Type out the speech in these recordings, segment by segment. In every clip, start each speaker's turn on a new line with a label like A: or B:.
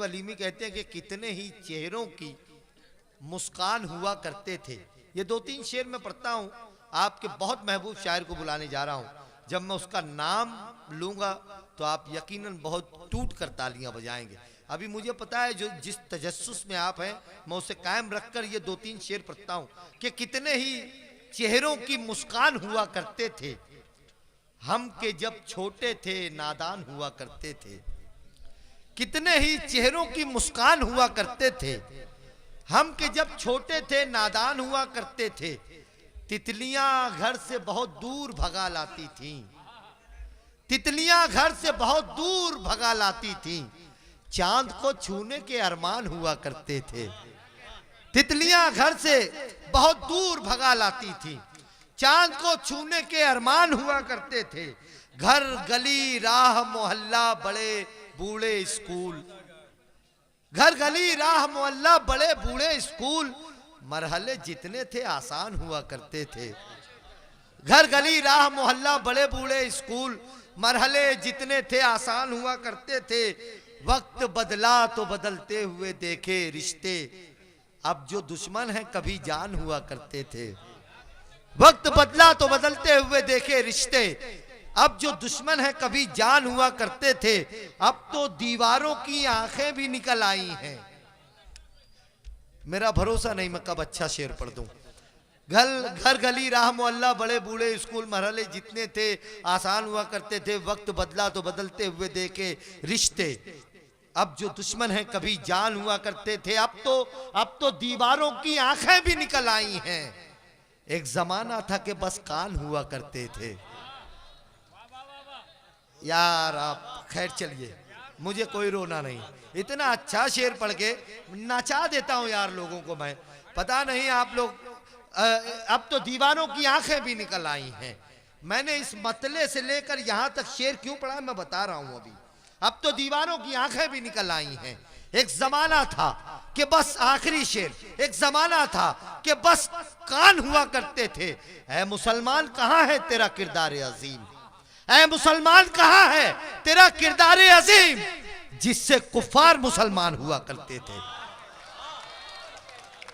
A: कलीमी कहते हैं कि कितने ही चेहरों की मुस्कान हुआ करते थे। ये 2-3 शेर मैं पढ़ता हूँ, आपके बहुत महबूब शायर को बुलाने जा रहा हूँ। जब मैं उसका नाम लूँगा तो आप यकीनन बहुत टूट कर तालियां बजाएंगे। अभी मुझे पता है जो जिस तजस्सुस में आप हैं, मैं उसे कायम रखकर ये 2-3 शेर पढ़ता हूँ कि कितने ही चेहरों की मुस्कान हुआ करते थे, हम के जब छोटे थे नादान हुआ करते थे। कितने ही चेहरों की मुस्कान हुआ करते थे, हम के जब छोटे थे नादान हुआ करते थे। तितलियां घर से बहुत दूर भगा लाती थीं, तितलियां घर से बहुत दूर भगा लाती थीं, चांद को छूने के अरमान हुआ करते थे। तितलियां घर से बहुत दूर भगा लाती थीं, चांद को छूने के अरमान हुआ करते थे। घर गली राह मोहल्ला बड़े बूढ़े स्कूल, घर गली राह मोहल्ला बड़े बूढ़े स्कूल, मरहले जितने थे आसान हुआ करते थे। घर गली राह मोहल्ला बड़े बूढ़े स्कूल, मरहले जितने थे आसान हुआ करते थे। वक्त बदला तो बदलते हुए देखे रिश्ते, अब जो दुश्मन हैं कभी जान हुआ करते थे। वक्त बदला तो बदलते हुए देखे रिश्ते, अब जो दुश्मन है कभी जान हुआ करते थे। अब तो दीवारों की आंखें भी निकल आई हैं। मेरा भरोसा नहीं मैं कब अच्छा शेर पढ़ दूं। घर गली राह मोहल्ला बड़े बूढ़े स्कूल, मरहले जितने थे आसान हुआ करते थे। वक्त बदला तो बदलते हुए देखे रिश्ते, अब जो दुश्मन है कभी जान हुआ करते थे। अब तो दीवारों की आंखें भी निकल आई हैं। एक जमाना था कि बस कान हुआ करते थे। यार आप खैर चलिए, मुझे कोई रोना नहीं। इतना अच्छा शेर पढ़ के नचा देता हूं यार लोगों को मैं। पता नहीं आप लोग, अब तो दीवारों की आंखें भी निकल आई हैं। मैंने इस मतले से लेकर यहां तक शेर क्यों पढ़ा मैं बता रहा हूं अभी। अब तो दीवारों की आंखें भी निकल आई हैं। एक जमाना था कि बस, आखिरी शेर, एक जमाना था कि बस कान हुआ करते थे। ऐ मुसलमान कहां है तेरा किरदार अजीम, ऐ मुसलमान कहां है तेरा किरदार अजीम, जिससे कुफार मुसलमान हुआ करते थे।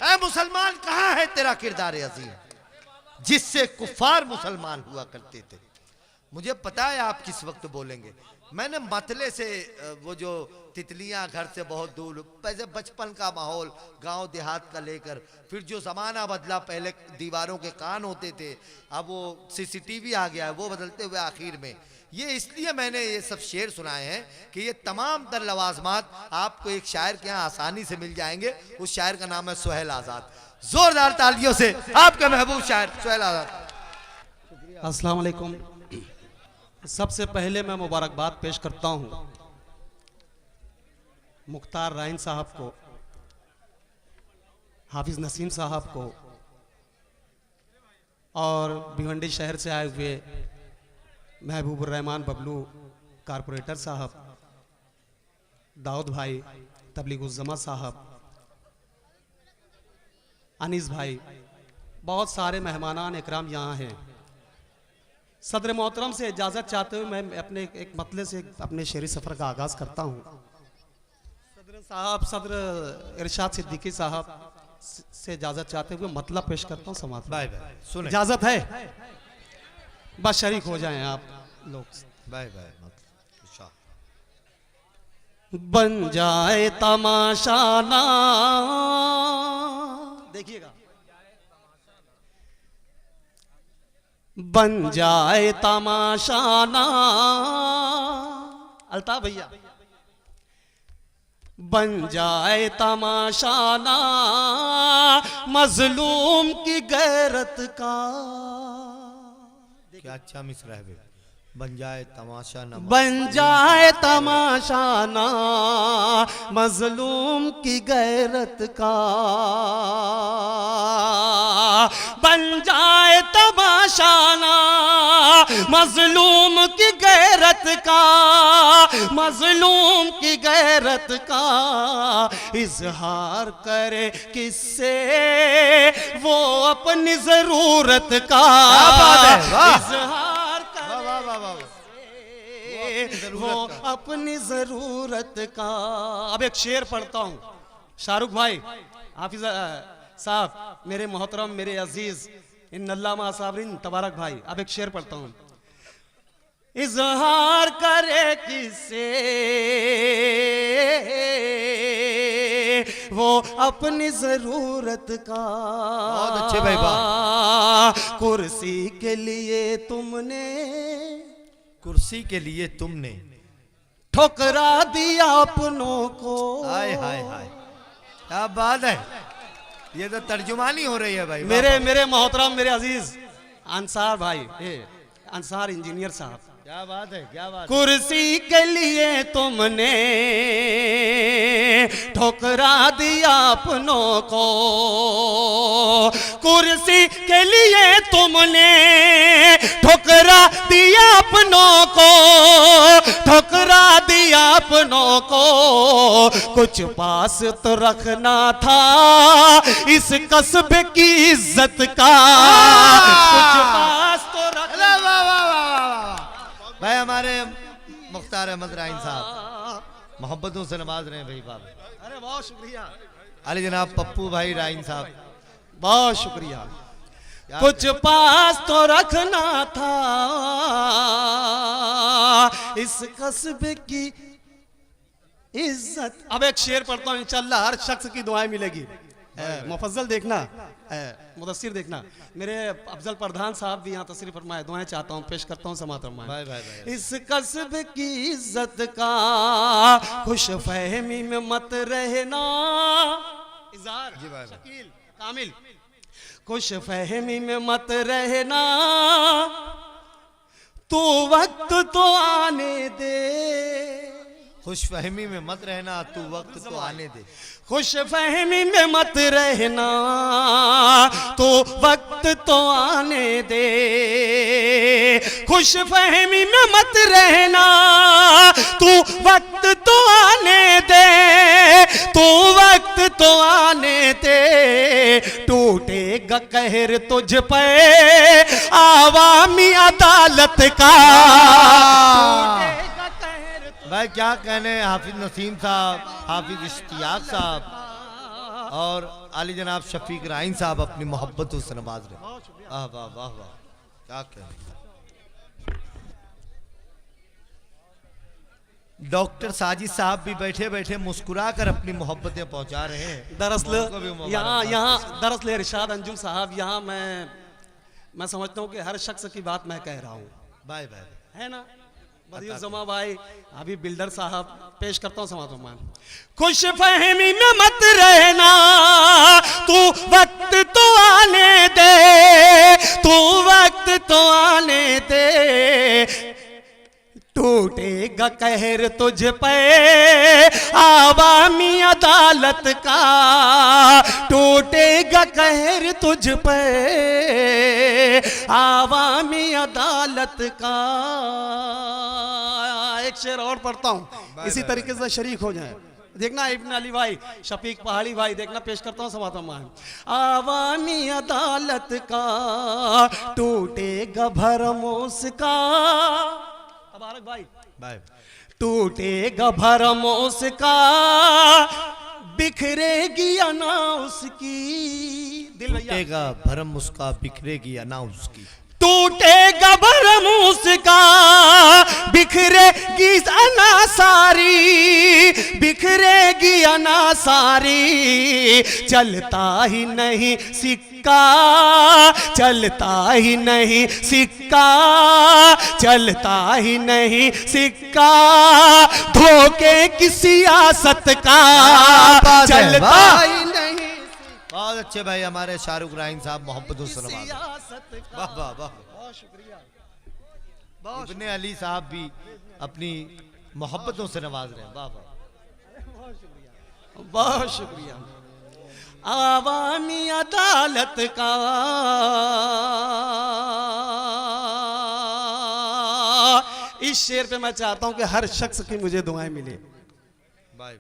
A: ऐ मुसलमान कहां है तेरा किरदार अजीम, जिससे कुफार मुसलमान हुआ करते थे। मुझे पता है आप किस वक्त बोलेंगे। मैंने मतले से वो जो तितलियां घर से बहुत दूर, पहले बचपन का माहौल गांव देहात का लेकर, फिर जो ज़माना बदला, पहले दीवारों के कान होते थे, अब वो सीसीटीवी आ गया है, वो बदलते हुए आखिर में ये, इसलिए मैंने ये सब शेर सुनाए हैं कि ये तमाम तर लवाजमात आपको एक शायर के यहाँ आसानी से मिल जाएंगे। उस शायर का नाम है सुहेल आज़ाद। जोरदार तालियों से आपका महबूब शायर सुहेल आज़ाद।
B: अस्सलाम वालेकुम। सबसे पहले मैं मुबारकबाद पेश करता हूँ मुख्तार राइन साहब को, हाफिज नसीम साहब को, और भिवंडी शहर से आए हुए महबूबुर रहमान बबलू कारपोरेटर साहब, दाऊद भाई, तबलीगुज़्ज़मा साहब, अनीस भाई, बहुत सारे मेहमानान इकराम यहाँ हैं। सदर मोहतरम से इजाज़त चाहते हुए मैं अपने एक मतले से अपने शेरी सफ़र का आगाज़ करता हूँ। सदर इरशाद सिद्दीकी साहब से इजाज़त चाहते हुए मतलब पेश करता हूँ। समाज
A: बाय बाय, सुने
B: इजाज़त है, बस शरीक हो जाएं आप लोग।
A: Bye bye.
B: बन जाए तमाशा ना, देखिएगा, बन जाए तमाशा ना, अल्ताफ भैया, बन जाए तमाशा ना मजलूम की गैरत का।
A: क्या अच्छा मिसरा है। बन जाए तमाशा ना,
B: बन जाए तमाशा ना मजलूम की गैरत का, बन जाए तमाशा ना मजलूम की गैरत का, मजलूम की गैरत का इजहार करे किससे वो अपनी जरूरत का, इजहार वो अपनी जरूरत का। अब एक शेर पढ़ता हूँ, शाहरुख भाई, हाफिज साहब, मेरे मोहतरम, मेरे अजीज इन अल्लामा साबरीन तबारक भाई। अब एक शेर पढ़ता हूँ। इजहार करे किसे वो अपनी जरूरत का।
A: बहुत अच्छे भाई, वाह।
B: कुर्सी के लिए तुमने,
A: कुर्सी के लिए तुमने
B: ठुकरा दिया अपनों को।
A: हाय हाय हाय, क्या बात है, ये तो तर्जुमानी हो रही है भाई।
B: मेरे मोहतरम, मेरे अजीज अंसार भाई, अंसार इंजीनियर साहब,
A: क्या बात है, क्या बात है।
B: कुर्सी के लिए तुमने ठुकरा दिया अपनों को। कुर्सी के लिए तुमने ठुकरा दिया अपनों को, ठुकरा दिया अपनों को। कुछ पास तो रखना था इस कस्बे की इज्जत का। कुछ पास तो रखना।
A: भाई हमारे मुख्तार अहमद राइन साहब मोहब्बतों से नवाज रहे हैं भाई बाबा।
B: अरे बहुत शुक्रिया।
A: अरे जनाब पप्पू भाई राइन साहब,
B: बहुत शुक्रिया। कुछ पास तो रखना था इस कस्बे की इज्जत। अब एक शेर पढ़ता हूँ, इंशाल्लाह हर शख्स की दुआएं मिलेगी। मुफज्जल देखना, मुदस्सिर देखना, मेरे अफजल प्रधान साहब भी यहाँ तशरीफ फरमाए, दुआएं चाहता हूँ, पेश करता हूँ, समात फरमाए।
A: भाई भाई भाई।
B: इस कस्बे की इज्जत का खुश फहमी में मत रहना। इज़हार,
A: जी भाई।
B: शकील, कामिल, खुश फहमी में मत रहना। तू वक्त तो आने दे,
A: खुश फहमी में मत रहना, तू वक्त तो आने दे।
B: खुश फहमी में मत रहना, तो वक्त तो आने दे। खुश फहमी में मत रहना, तू वक्त तो आने दे, तू वक्त तो आने दे। टूटेगा कहर तुझ पे आवामी अदालत का।
A: भाई क्या कहने, हाफिज नसीम साहब, हाफिज इश्तियाक साहब और आली जनाब शफीक राइन साहब अपनी मोहब्बतों से नवाज रहे। वाह वाह वाह वाह, क्या कहने। डॉक्टर साजिद साहब भी बैठे बैठे मुस्कुरा कर अपनी मोहब्बतें पहुंचा रहे हैं।
B: दरअसल यहाँ दरअसल इरशाद अंजुम साहब, यहाँ मैं समझता हूँ कि हर शख्स की बात मैं कह रहा हूँ।
A: बाय बाय,
B: है ना बदियुज़्ज़मा भाई, अभी बिल्डर साहब, पेश करता हूँ समात फरमाए। खुश फहमी में मत रहना, तू वक्त तो आने दे, तू वक्त तो आने दे। टूटेगा कहर तुझ पे आवामी अदालत का। टूटेगा कहर तुझ पे आवामी अदालत का। एक शेर और पढ़ता हूँ, इसी तरीके से शरीक हो जाए। देखना इब्न अली भाई, शफीक पहाड़ी भाई, देखना पेश करता हूँ समात फरमाए। आवामी अदालत का टूटेगा भरम उसका। तबारक भाई,
A: बाय।
B: टूटेगा भरम उसका, बिखरेगी अना उसकी। दिल भैया,
A: टूटेगा भरम उसका, बिखरेगी अना उसकी।
B: टूटेगा भरम उसका, बिखरेगी अना सारी, बिखरेगी अना सारी। चलता ही नहीं सिक्का, चलता ही नहीं सिक्का, चलता ही नहीं सिक्का धोखे की सियासत का। चलता ही नहीं।
A: बहुत अच्छे भाई हमारे शाहरुख राइन साहब मोहब्बतों से नवाज। वाह वाह वाह,
B: बहुत शुक्रिया।
A: इब्ने अली साहब भी अपनी मोहब्बतों से नवाज रहे हैं। वाह वाह,
B: बहुत शुक्रिया। आवामी अदालत का इस शेर पे मैं चाहता हूं कि हर शख्स की मुझे दुआएं मिले।
A: बाय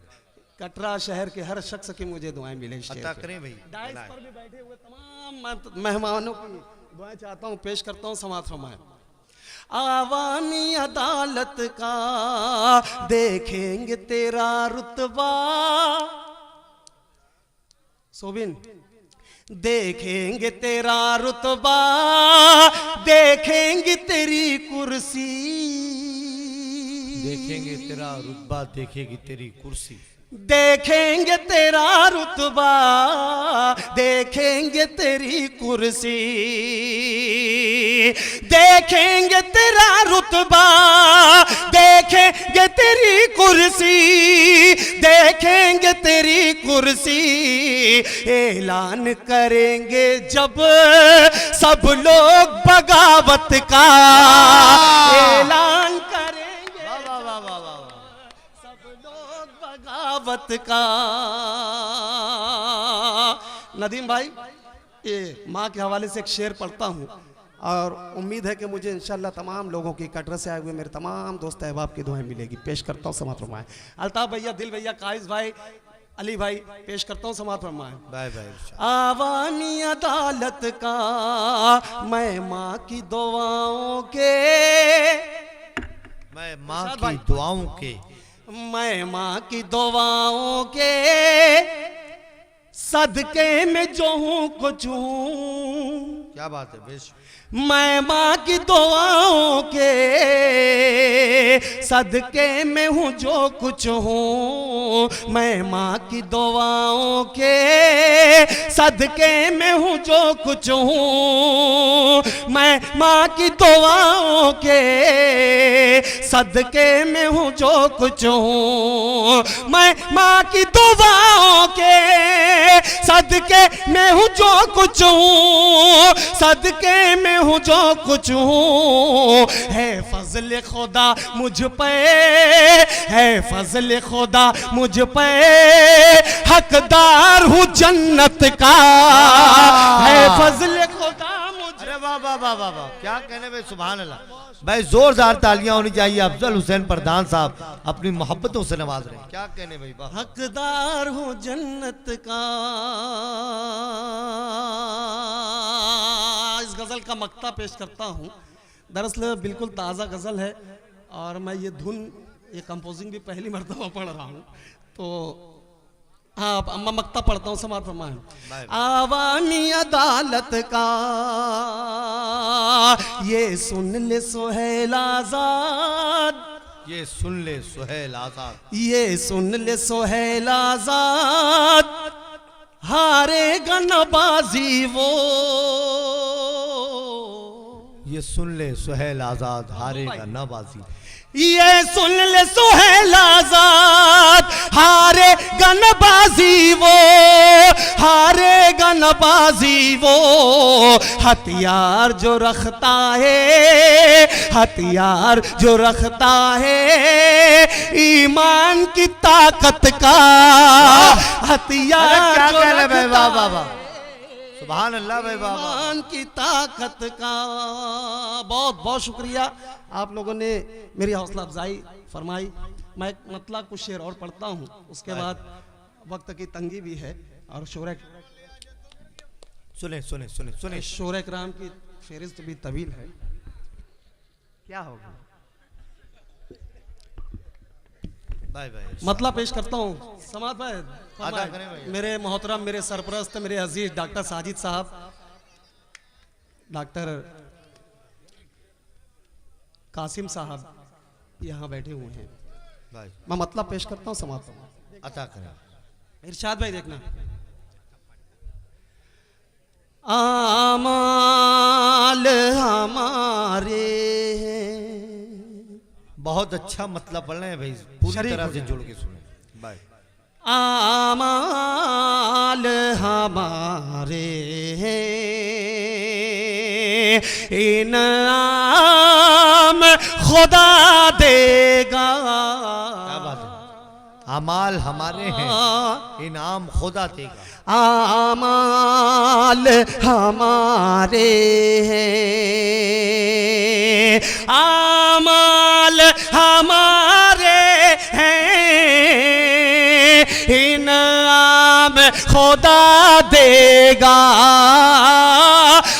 B: कटरा शहर के हर शख्स की मुझे दुआएं मिले। इस शेर
A: अता
B: पे।
A: करें भाई।
B: डाइस पर भी बैठे हुए तमाम मेहमानों की दुआएं चाहता हूं, पेश करता हूं, समात फरमाए। आवामी अदालत का देखेंगे तेरा रुतबा, सोबिन देखेंगे तेरा रुतबा, देखेंगे तेरी कुर्सी,
A: देखेंगे तेरा रुतबा, देखेगी तेरी कुर्सी,
B: देखेंगे तेरा रुतबा, देखेंगे तेरी कुर्सी, देखेंगे तेरा रुतबा, देखेंगे तेरी कुर्सी, देखेंगे तेरी कुर्सी, ऐलान करेंगे जब सब लोग बगावत का, ऐलान करेंगे
A: वाह वाह वाह वाह,
B: सब लोग बगावत का। नदीम भाई, ये माँ के हवाले से एक शेर पढ़ता हूँ और उम्मीद है कि मुझे इंशाल्लाह तमाम लोगों की कटरा से आए हुए मेरे तमाम दोस्त अहबाब की दुआएं मिलेगी। पेश करता हूँ समात फरमाएं। अल्ताफ भैया, दिल भैया, काइस भाई, अली भाई, पेश करता हूँ समात फरमाएं।
A: Bye bye.
B: आवामी अदालत का मैं माँ की दुआओं के,
A: मैं माँ
B: इरशाद
A: की
B: भाई।
A: दुआओं के,
B: मैं माँ की दुआओं के सदके में जो हूँ कुछ हूँ,
A: क्या बात है बेश,
B: मैं माँ की दुआओं के सदके में हूँ जो कुछ हूँ, मैं माँ की दुआओं के सदके में हूँ जो कुछ हूँ, मैं माँ की दुआओं के सदके में हूँ जो कुछ हूँ, मैं माँ की दुआओं के सदके में हूँ जो कुछ हूँ, सदके में हूँ जो कुछ हूँ, है फजल खुदा मुझ पे, है फजल खुदा मुझ पे, हकदार हूँ जन्नत का, है फजल खुदा मुझ।
A: अरे वाह वाह वाह वाह वाह, क्या कहने भाई, सुभान अल्लाह भाई, जोरदार तालियां होनी चाहिए। अफजल हुसैन प्रधान साहब अपनी मोहब्बतों से नवाज रहे हैं, क्या कहने भाई, वाह।
B: हकदार हूँ जन्नत का। इस गजल का मक्ता पेश करता हूँ। दरअसल बिल्कुल ताज़ा गजल है और मैं ये धुन, ये कंपोजिंग भी पहली मर्तबा पढ़ रहा हूँ, तो हाँ मैं मक्ता पढ़ता हूँ, समात फरमाएं। आवामी अदालत का ये सुन ले सुहेल आजाद,
A: ये सुन ले सुहेल आजाद,
B: ये सुन ले सुहेल आजाद, हारेगा नबाजी वो,
A: ये सुन ले सुहेल आजाद, हारेगा न बाजी,
B: ये सुन ले सुहेल आजाद, हारेगा नबाजी वो, हारेगा नबाजी वो, हथियार जो रखता है, हथियार जो रखता है ईमान की ताकत का, हथियार
A: क्या
B: जो
A: कहने भाई, वाह
B: रखता
A: वाह वाह, सुभान अल्लाह भाई, वाह वाह।
B: ईमान की ताकत का। बहुत बहुत शुक्रिया, आप लोगों ने मेरी हौसला अफजाई फरमाई। मैं एक मतला कुछ शेर और पढ़ता हूँ, उसके बाद वक्त की तंगी भी है और शोर
A: सुने सुने सुने सुने,
B: शोर कराम की फहरिस्त भी तवील है। क्या होगा,
A: बाय बाय।
B: मतला पेश करता हूँ। समात भाई,
A: अदा करें भाई।
B: मेरे मोहतरम, मेरे सरपरस्त, मेरे अजीज डॉक्टर साजिद साहब, डॉक्टर कासिम साहब यहाँ बैठे हुए हैं।
A: भाई
B: मैं मतलब पेश करता हूँ, समाप्त हूँ।
A: अता करें।
B: इरशाद भाई देखना। आमाल हमारे हैं,
A: बहुत अच्छा मतलब पढ़ रहे हैं भाई, पूरी
B: शरीफ
A: तरह
B: हो
A: से
B: जाए।
A: जुड़ के सुने भाई।
B: आमाल हमारे हैं, इनाम खुदा देगा।
A: क्या बात है, अमाल हमारे हैं, इनाम खुदा देगा।
B: आमाल हमारे हैं, आमाल हमारे हैं, इनाम खुदा देगा।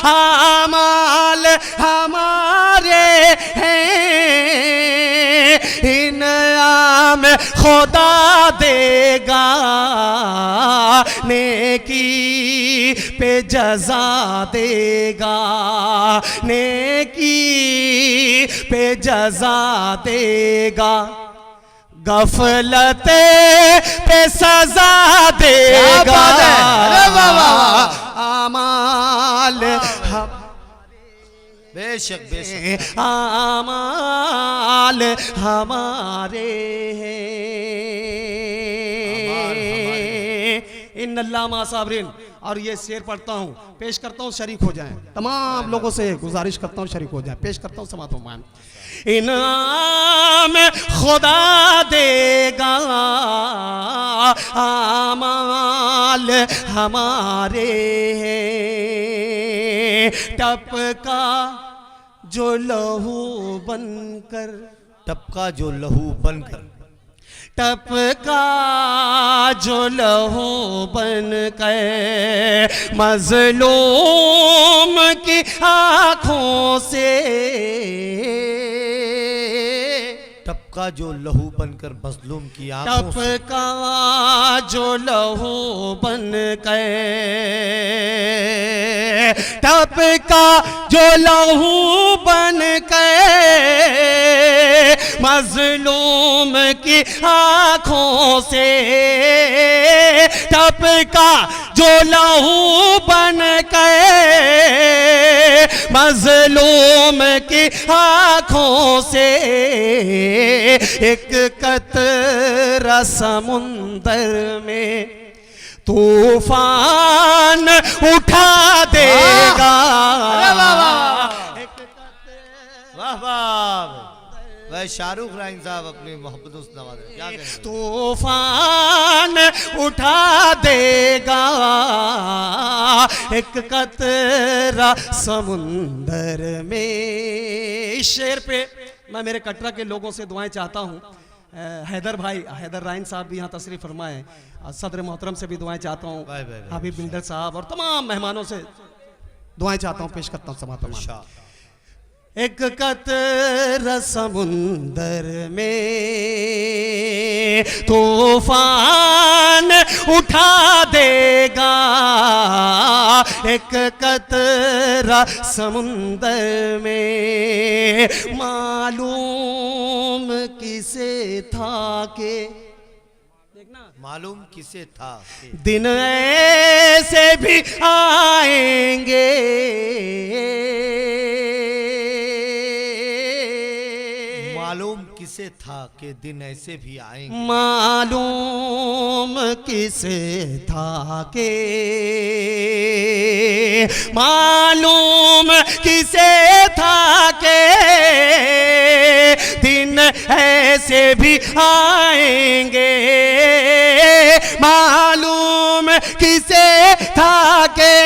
B: आमाल हमारे में खुदा देगा, नेकी पे जजा देगा, नेकी पे जजा देगा, गफलते पे सजा देगा।
A: अरे वाह वाह,
B: आमाल
A: बेशक बेशक,
B: आमाल हमारे इन अल्लामा साबरीन। और ये शेर पढ़ता हूँ, पेश करता हूँ, शरीक हो जाएं। तमाम लोगों से गुजारिश करता हूँ शरीक हो जाएं। पेश करता हूँ समातो मान। इनाम खुदा देगा, आमाल हमारे हैं, टपका जो लहू बनकर,
A: टपका जो लहू बनकर,
B: टपका जो लहू बन के मजलूम की आंखों से,
A: टपका जो लहू बनकर मजलूम की आंखों से,
B: टपका जो लहू बन के, टपका जो लहू बन के मजलूम की आंखों से, टपका जो लहू बन के मजलूम की आंखों से, एक कतरा समुंदर में तूफान उठा देगा।
A: वाह वाह, वह शाहरुख राइन साहब अपनी मोहब्बतों से नवाज रहे, क्या कहें।
B: तूफान उठा देगा, एक कतरा समुंदर में। इस शेर पे मैं मेरे कटरा के लोगों से दुआएं चाहता हूँ। हैदर भाई, हैदर राइन साहब भी यहाँ तशरीफ फरमाए, सदर मोहतरम से भी दुआएं चाहता हूँ, हबीब बिल्डर साहब और तमाम मेहमानों से दुआएं चाहता हूँ। पेश करता हूँ समातो मान। एक कतरा समुंदर में तूफान उठा देगा, एक कतरा समुंदर में मालूम किसे था के,
A: मालूम किसे था
B: दिन ऐसे भी आएंगे,
A: मालूम किसे था कि दिन ऐसे भी आएंगे,
B: मालूम किसे था के, मालूम किसे था के दिन ऐसे भी आएंगे, मालूम किसे था के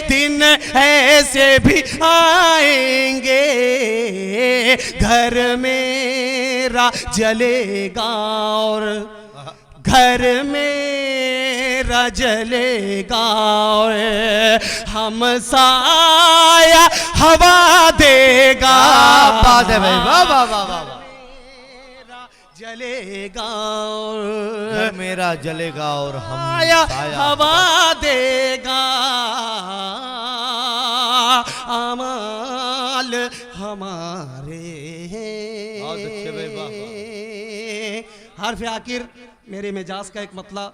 B: दिन ऐसे भी आएंगे, घर मेरा जलेगा और घर मेरा जलेगा और हम साया हवा देगा।
A: बात है भाई, वाह वाह वाह वाह,
B: जलेगा
A: घर मेरा जलेगा और हम
B: साया हवा देगा, अमाल हमारे
A: बहुत अच्छे भाई, वाह वाह।
B: हर्फ आखिर मेरे मिजाज का एक मतला,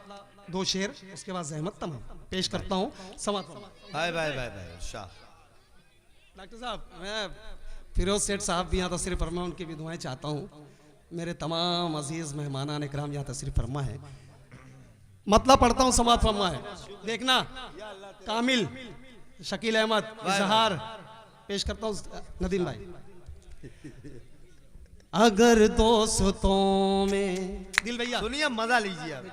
B: दो शेर, उसके बाद जहमत तमाम पेश करता हूँ। समात
A: भाई भाई भाई भाई शाह।
B: डॉक्टर साहब, मैं फिरोज सेठ साहब भी यहाँ तशरीफ फरमा, उनकी भी दुआएं चाहता हूँ। मेरे तमाम अजीज मेहमान इकराम यहाँ तशरीफ फरमा है। मतलब पढ़ता हूँ, समात फरमा है, देखना। कामिल, शकील अहमद, इजहार पेश करता हूँ। नदीम भाई, अगर दोस्तों में, दिल भैया
A: सुनिए, मजा लीजिए आप।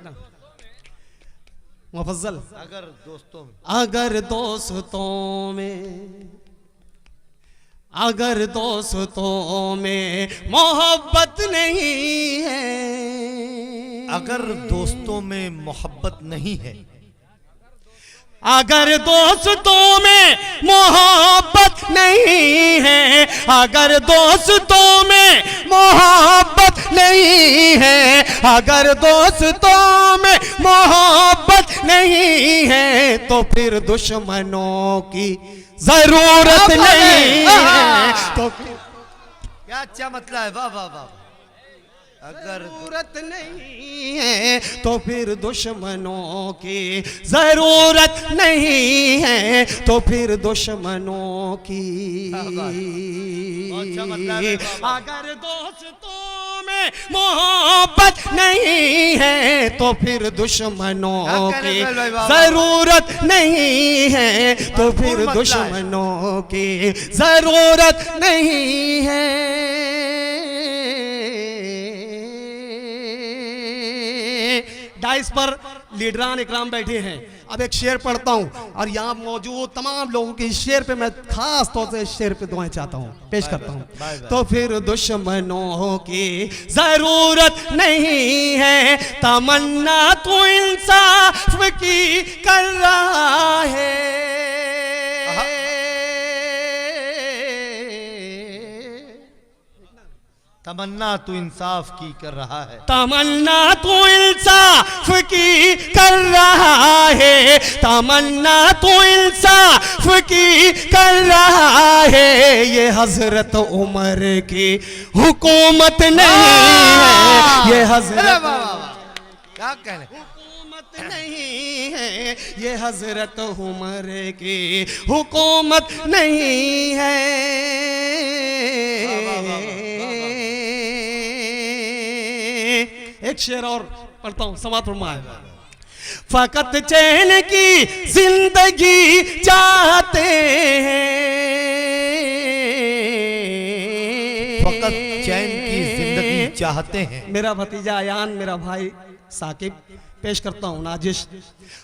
B: मुफज्जल,
A: अगर दोस्तों में,
B: अगर दोस्तों में, अगर दोस्तों में मोहब्बत नहीं है,
A: अगर दोस्तों में मोहब्बत नहीं है
B: अगर दोस्तों में मोहब्बत नहीं है, अगर दोस्तों में मोहब्बत नहीं है, अगर दोस्तों में मोहब्बत नहीं है, तो फिर दुश्मनों की जरूरत नहीं है। तो
A: क्या अच्छा मतलब है, वाह वाह वाह। अगर
B: जरूरत नहीं है तो फिर दुश्मनों की जरूरत नहीं है, तो फिर दुश्मनों की।
A: अच्छा मतलब है,
B: अगर दोस्तों में मोहब्बत नहीं है, तो फिर दुश्मनों की जरूरत नहीं है, तो फिर दुश्मनों की जरूरत नहीं है। डाइस पर लीडरान इकराम बैठे हैं। अब एक शेर पढ़ता हूं और यहाँ मौजूद तमाम लोगों की शेर पे मैं खास तौर से शेर पे दुआएं चाहता हूं, पेश करता हूं। तो फिर दुश्मनों की जरूरत नहीं है, तमन्ना तो इंसाफ की कर रहा है।
A: तमन्ना तू इंसाफ की कर रहा है,
B: तमन्ना तू इंसाफ की कर रहा है, तमन्ना तू इंसाफ की कर रहा है। ये हजरत उमर की हुकूमत नहीं है, ये हजरत
A: क्या कहने,
B: हुकूमत नहीं है, ये हजरत उमर की हुकूमत नहीं है। एक शेर और पढ़ता हूं, समाप्त फरमाए। फकत चैन की जिंदगी चाहते हैं,
A: फकत चैन की जिंदगी चाहते हैं।
B: मेरा भतीजा अयान, मेरा भाई साकिब, पेश करता हूं नाजिश।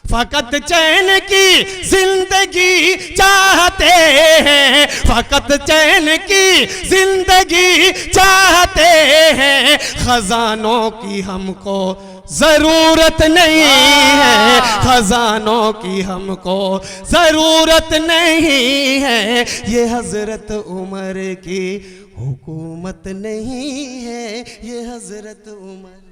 B: फकत चैन की जिंदगी चाहते हैं, फकत चैन की जिंदगी चाहते हैं, खजानों की हमको जरूरत नहीं है, खजानों की हमको जरूरत नहीं है। ये हजरत उमर की हुकूमत नहीं है, ये हजरत उमर